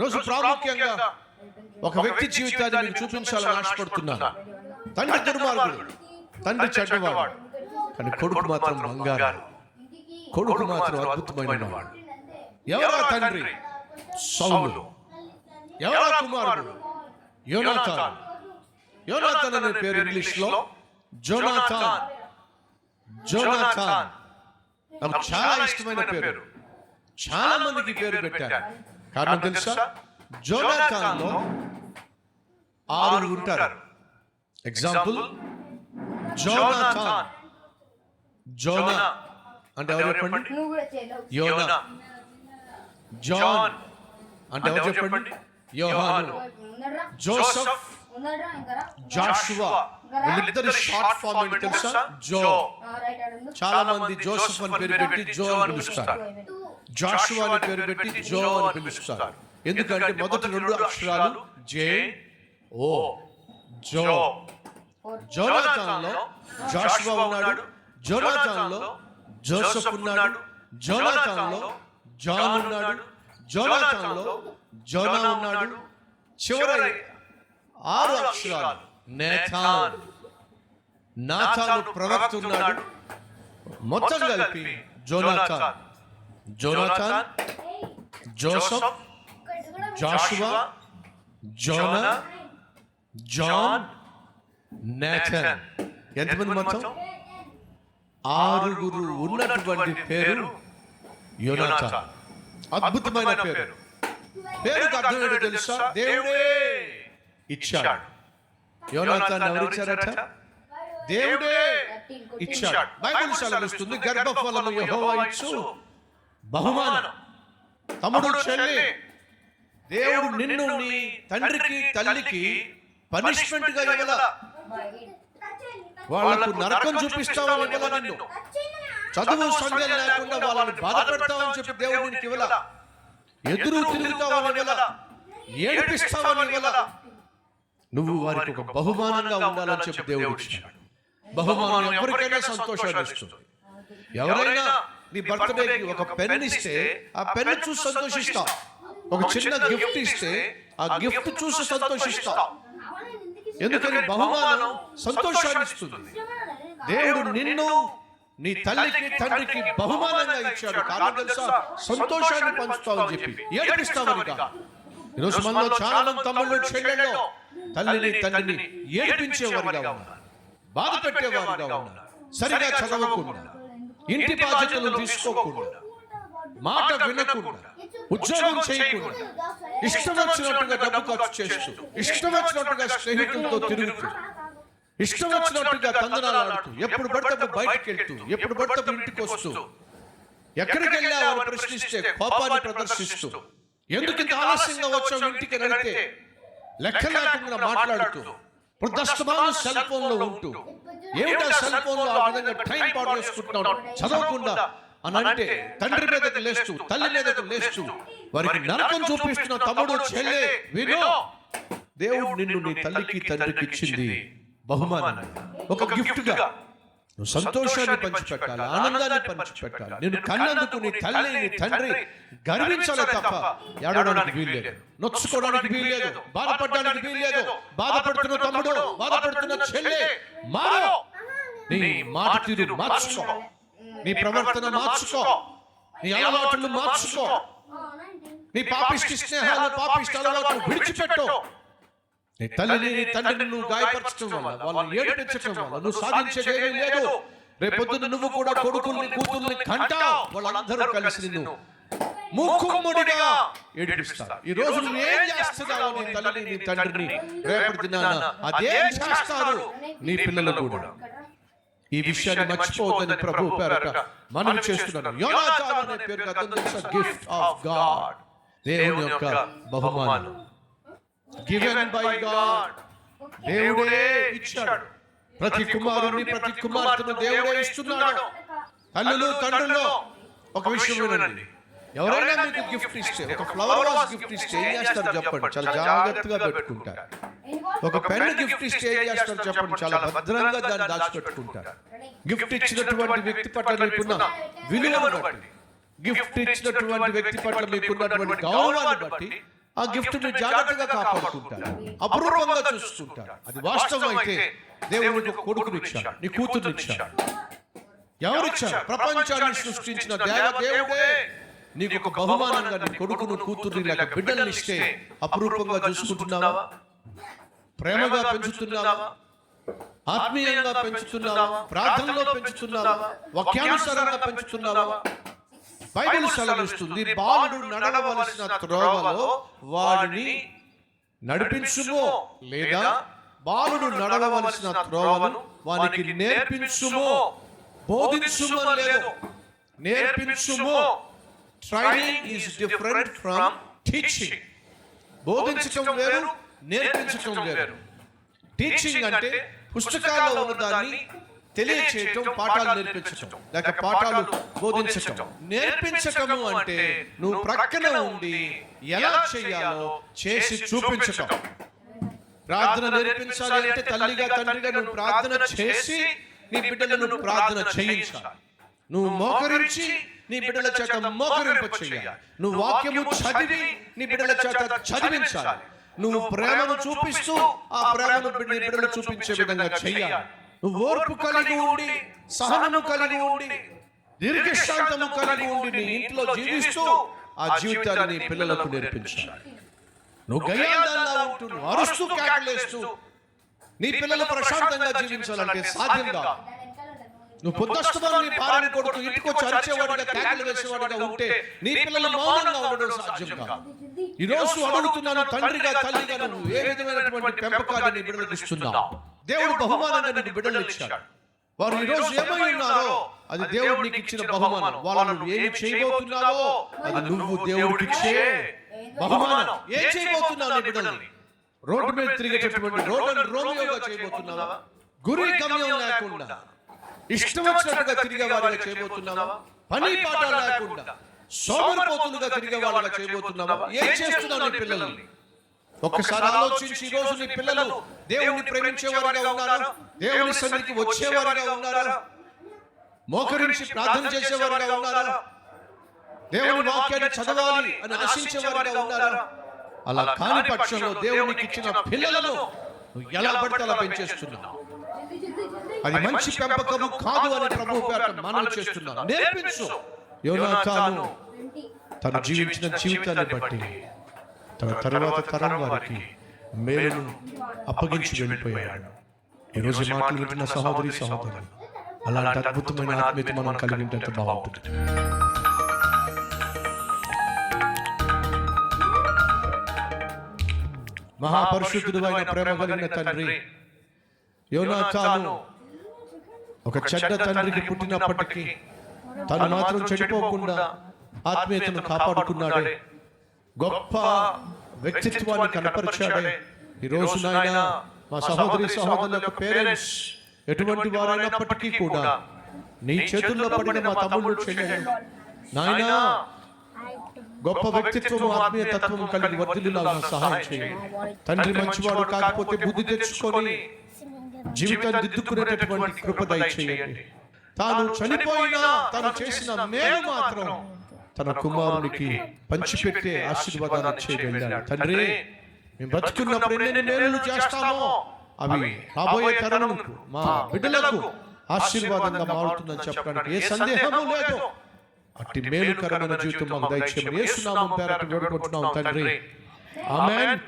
రోజు ప్రాముఖ్యంగా ఒక వ్యక్తి జీవితాన్ని మీకు చూపించాలని ఆశపడుతున్నాను. తండ్రి దుర్మార్గుడు, తండ్రి చెడ్డవాడు, కానీ కొడుకు మాత్రం బంగారు, కొడుకు మాత్రం అద్భుతమైన వాడు. ఎవరా తండ్రి? సౌలు. ఎవరా కుమారుడు? యోనాతాన్. యోనాతాన్ అనే పేరు ఇంగ్లీష్ లో జోనాథాన్. జోనాథాన్ నాకు చాలా ఇష్టమైన పేరు. చాలా మందికి పేరు పెట్టారు. కారణం తెలుసా? జోనాథాన్ లో 6 ఉంటారు. Example, Jonathan. జోనా అంటే ఎవరు చెప్పండి? యోనా. జాన్ అంటే ఎవరు చెప్పండి? యోహాను. జోసెఫ్, జాషువా. వీళ్ళిద్దరి షార్ట్ ఫామ్ ఏంటి తెలుసా? జో. చాలా మంది జోసెఫ్ అని పేరు పెట్టి జో అని పిలుస్తారు, జాషువా అని పేరు పెట్టి జో అని పిలుస్తారు. ఎందుకంటే మొదటి 2 అక్షరాలు జే ఓ. జో. జోనాథాన్ లో జాషువా ఉన్నాడు, జోనాథాన్ లో జోసెఫ్ ఉన్నాడు, జోనాథాన్ లో జాన్ ఉన్నాడు, జోనాథాన్ లో జోనా ఉన్నాడు. చివరి 6 అక్షరాలు నేథాన్. నాథాను ప్రవక్త ఉన్నాడు. మొత్తం కలిపి Jonathan. Jonathan, Joseph, Jashuva, Zona, John, నేథాన్. ఎంతమంది మొత్తం? 6 ఉన్నటువంటి పేరు యోనాథాన్. అద్భుతమైన పేరు. పేరుకి అర్థం ఏంటో తెలుసా? దేవుడే ఇచ్చాడు. యోనాథాన్ ఎవరు ఇచ్చారట? దేవుడే ఇచ్చాడు. బైబిల్ సెలవిస్తుంది, గర్భఫలము యెహోవా ఇచ్చు బహుమానం. తమ్ముడు, చెల్లి, దేవుడు నిన్ను నీ తండ్రికి తల్లికి పనిష్మెంట్ గా ఇవ్వాల. వాళ్లకు నరకం చూపిస్తావని ఇవ్వాల. నిన్ను చదువు సంఖ్యలు లేకుండా వాళ్ళని బాధ పెడతావని చెప్పి దేవుడు నీకు ఇవ్వాల. ఎదురు తిరుగుతావని ఇవ్వాల, ఏడిపిస్తావని ఇవ్వాల. నువ్వు వారికి ఒక బహుమానంగా ఉండాలని చెప్పి దేవుడు ఇచ్చాడు. బహుమానం ఎవరికైనా సంతోషాన్ని ఇస్తుంది. ఎవరైనా నీ బర్త్డేకి ఒక పెన్ ఇస్తే ఆ పెన్ చూసి సంతోషిస్తావు. ఒక చిన్న గిఫ్ట్ ఇస్తే ఆ గిఫ్ట్ చూసి సంతోషిస్తావు. ఎందుకని బహుమానం సంతోషాన్ని ఇస్తుంది. దేవుడు నిన్ను నీ తల్లికి తండ్రికి బహుమానంగా ఇచ్చాడు. కారణం తెలుసా? సంతోషాన్ని పంచుతావని చెప్పి, ఏడిపిస్తావని కాదు. ఈరోజు మనలో చాలా మంది తమ్ముళ్ళు చెల్లెళ్ళు తల్లిని తండ్రిని ఏడిపించేవారుగా ఉన్నారు, బాధ పెట్టేవారుగా ఉన్నారు. సరిగా చదవకుండా, ఇంటి బాధ్యతలు తీసుకోకుండా, మాట వినకుండా, ఉద్యోగం చేయకుండా, ఇష్టం వచ్చినట్టుగా డబ్బు ఖర్చు చేస్తూ, ఇష్టం వచ్చినట్టుగా స్నేహితులతో తిరుగుతూ, ఇష్టం వచ్చినట్టుగా తందనాలాడుతూ, ఎప్పుడు పడితే బయటకు వెళ్తూ, ఎప్పుడు పడితే ఇంటికి వస్తూ, ఎక్కడికి వెళ్ళావని ప్రశ్నిస్తే కోపాన్ని ప్రదర్శిస్తూ, ఎందుకు ఇంత ఆలస్యంగా వచ్చావు ఇంటికి వెళ్తే లెక్క లేకుండా మాట్లాడుతూ, వృద్ధాశ్రమాలు సెల్ ఫోన్ లో ఉంటూ, ఏమిటా సెల్ ఫోన్ లో ఆ విధంగా టైం పాడు చేసుకుంటున్నాడు చదవకుండా అని అంటే, తండ్రి మీదకి లేస్తూ, తల్లి మీదకి లేస్తూ, వారికి నరకం చూపిస్తున్న తమ్ముడు, చెల్లె, వినో. దేవుడు నిన్ను నీ తల్లికి తండ్రికి ఇచ్చింది బహుమానం, ఒక గిఫ్ట్ గా. నువ్వు సంతోషాన్ని పంచిపెట్టాలి, ఆనందాన్ని పంచిపెట్టాలి. నేను కన్నందుకు నీ తల్లి నీ తండ్రి గర్వించాలి తప్ప ఏడవడానికి వీల్లేదు, నొచ్చుకోవడానికి వీల్లేదు, బాధపడడానికి వీల్లేదు. బాధపడుతున్న తమ్ముడు, బాధపడుతున్న చెల్లె, మారో. నీ మాట తీరు మార్చుకో, నీ ప్రవర్తన మార్చుకో, నీ అలవాట్లు మార్చుకో, నీ పాపిష్టి స్నేహాలు, పాపిష్టి అలవాట్లు విడిచిపెట్టు. నీ తల్లిని నీ తండ్రిని నువ్వు గాయపరచడం వల్ల, వాళ్ళని ఏడిపించడం వల్ల నువ్వు సాధించేదేమీ లేదు. రేపొద్దున నువ్వు కూడా కొడుకుల్ని కూతుర్ని కంటావు. వాళ్ళందరూ కలిసి నిన్ను మూకుమ్మడిగా ఏడిపిస్తారు. ఈ రోజు నువ్వు ఏం చేస్తున్నావు నీ తల్లిని నీ తండ్రిని, రేపటి దినాన అదేం చేస్తారు నీ పిల్లలు కూడా. ఈ విషయాన్ని మర్చిపోవద్దని ప్రభు పేరట మనం చేస్తున్నాను. యోనాథాన్ అనే పేరు గిఫ్ట్ ఆఫ్ గాడ్, దేవుని యొక్క బహుమానం. Given by God. దేవుడే ఇచ్చాడు. ప్రతి కుమారుని ప్రతి కుమార్తెను దేవుడే ఇస్తున్నాడు. తల్లులు తండ్రులు ఒక విషయం వినండి. ఎవరైనా మీకు గిఫ్ట్ ఇస్తే, ఒక ఫ్లవర్ వాస్ గిఫ్ట్ ఇస్తే ఏం చేస్తారు చెప్పండి? చాలా జాగ్రత్తగా పెట్టుకుంటారు. ఒక పెన్ గిఫ్ట్ ఇస్తే ఏం చేస్తారు చెప్పండి? చాలా భద్రంగా దాన్ని దాచిపెట్టుకుంటారు. గిఫ్ట్ ఇచ్చినటువంటి వ్యక్తి పట్ల మీకున్న విలువను బట్టి, గిఫ్ట్ ఇచ్చినటువంటి వ్యక్తి పట్ల మీకున్నటువంటి గౌరవాన్ని బట్టి ఆ గిఫ్ట్ ని జాగ్రత్తగా కాపాడుకుంటాడు, అపురూపంగా చూసుకుంటాడు. అది వాస్తవం అయితే దేవుడు నీకు కొడుకునిచ్చాడు, నీ కూతురునిచ్చాడు. ఎవరిచ్చారు? ప్రపంచాన్ని సృష్టించిన దేవుడే నీకు ఒక బహుమానంగా నీ కొడుకును కూతుర్ని లేక బిడ్డలను ఇస్తే అపురూపంగా చూసుకుంటున్నావా? ప్రేమగా పెంచుతున్నావా? ఆత్మీయంగా పెంచుతున్నావా? ప్రార్థనలో పెంచుతున్నావా? వాక్యానుసారంగా పెంచుతున్నావా? బైబిల్ సెలవిస్తుంది, బాలుడు నడవవలసిన త్రోవలో వాడిని నడిపించుమో, లేదా బాలుడు నడవవలసిన త్రోవను వానికి నేర్పించుమో, బోధించుమో లేదు, నేర్పించుమో. Training is different from teaching. బోధించటం వేరు, నేర్పించటం వేరు. టీచింగ్ అంటే పుస్తకాల్లో ఉన్నదాన్ని తెలియచేయటం, పాఠాలు నేర్పించటం, లేక పాఠాలు బోధించటం. నేర్పించటము అంటే నువ్వు ప్రక్కన ఉండి ఎలా చేయాలో చేసి చూపించటం. ప్రార్థన నేర్పించాలి అంటే తల్లిగా తండ్రిగా నువ్వు ప్రార్థన చేసి నీ బిడ్డలను ప్రార్థన చేయించాలి. నువ్వు మోకరించి నీ బిడ్డల చేత మోకరింప చేయాలి. నువ్వు వాక్యము చదివి నీ బిడ్డల చేత చదివించాలి. నువ్వు ప్రేమను చూపిస్తూ ఆ ప్రేమను నీ బిడ్డలు చూపించే విధంగా చేయాలి. నువ్వు ఓర్పు కలిగి ఉండి, సహనము కలిగి ఉండి, దీర్ఘశాంతము కలిగి ఉండి నీ ఇంట్లో జీవిస్తూ ఆ జీవితాన్ని నీ పిల్లలకు నేర్పించాలి. నువ్వు గయ్యాళంలా ఉంటూ అరుస్తూ కేకలేస్తూ నీ పిల్లలు ప్రశాంతంగా జీవించాలంటే సాధ్యం కాదు. నువ్వు పొద్దుస్తమాను నీ భార్యను కొడుతూ ఇంటికొచ్చి అరిచేవాడిగా, కేకలు వేసేవాడిగా ఉంటే నీ పిల్లలు మౌనంగా ఉండడం సాధ్యం కాదు. ఈ రోజు అడుగుతున్నాను, తండ్రిగా తల్లిగా నువ్వు ఏ విధమైనటువంటి పెంపకాన్ని నీ బిడ్డలకు ఇస్తున్నావు? దేవుడు బహుమానంగా నీకు బిడ్డలు ఇచ్చాడు. వారు ఈ రోజు ఏమై ఉన్నారో అది దేవుడు నీకు ఇచ్చిన బహుమానం. వాళ్ళను నువ్వు ఏమి చేయబోతున్నావో అది నువ్వు దేవుడికి ఇచ్చే బహుమానం. ఏం చేయబోతున్నావు నీ బిడ్డల్ని? రోడ్డు మీద తిరిగేటటువంటి రోమియోగా చేయబోతున్నావా? గురి గమ్యం లేకుండా ఇష్టం వచ్చినట్టుగా తిరిగే వారిగా చేయబోతున్నావా? పని పాట లేకుండా సోమరిపోతులుగా తిరిగే వాళ్ళగా చేయబోతున్నావా? ఏం చేస్తున్నావు నీ పిల్లల్ని? ఒక్కసారి ఆలోచించి, ఈ రోజు నీ పిల్లలు దేవుని ప్రేమించేవారుగా ఉన్నారా? దేవుని సన్నిధికి వచ్చేవారుగా ఉన్నారా? మోకరించి ప్రార్థన చేసేవారుగా ఉన్నారా? దేవుని వాక్యాన్ని చదవాలి అని ఆశించేవారుగా ఉన్నారా? అలా కాని పక్షంలో దేవునికి ఇచ్చిన పిల్లలను నువ్వు ఎలా పడితే అలా పెంచేస్తున్నావు. అది మంచి పెంపకము కాదు అని ప్రభువు పేరట మనవి చేస్తున్నాను. నేర్పించు. యోనాతాను తను జీవించిన జీవితాన్ని బట్టి తన తర్వాత తరం వారికి మేలును అప్పగించి వెళ్ళిపోయాడు. ఈరోజు మాటలు వింటున్న సహోదరి సహోదరులు, అలాంటి అద్భుతమైన ఆత్మీయత మనం కలిగి ఉంటే బాగుంటుంది. మహాపరిశుద్ధుడు అయిన ప్రేమ కలిగిన తండ్రి, యోనాతాను ఒక చెడ్డ తండ్రికి పుట్టినప్పటికీ తను మాత్రం చెడిపోకుండా ఆత్మీయతను కాపాడుకున్నాడే, గొప్ప వ్యక్తిత్వాన్ని కనపరిచాడే. ఈ రోజు నాయన మా సహోదరి సహోదరుల యొక్క పేరెంట్స్ ఎటువంటి వారైనప్పటికీ కూడా నీ చేతుల్లో పడిన మా తమ్ముడు చెల్లెలు నాయన గొప్ప వ్యక్తిత్వము, ఆత్మీయ తత్వము కలిగి వర్ధిల్లులాగా సహాయం చేయండి. తండ్రి మంచివాడు కాకపోతే బుద్ధి తెచ్చుకొని జీవితాన్ని దిద్దుకునేటటువంటి కృప దయచేయండి. తాను చనిపోయినా తను చేసిన మేలు మాత్రం తన కుమారునికి పంచిపెట్టే ఆశీర్వాదాలు ఇచ్చే వెళ్ళాడు. తండ్రి, మేము బతుకున్నప్పుడు ఎన్ని మేలు చేస్తామో అవి రాబోయే తరాలకు మా బిడ్డలకు ఆశీర్వాదంగా మారుతుందని చెప్పడానికి ఏ సందేహము లేదు. అట్టి మేలుకరమైన జీవితం మాకు దయచేయమని యేసు నామం పేరట వేడుకుంటున్నాం తండ్రి. ఆమేన్.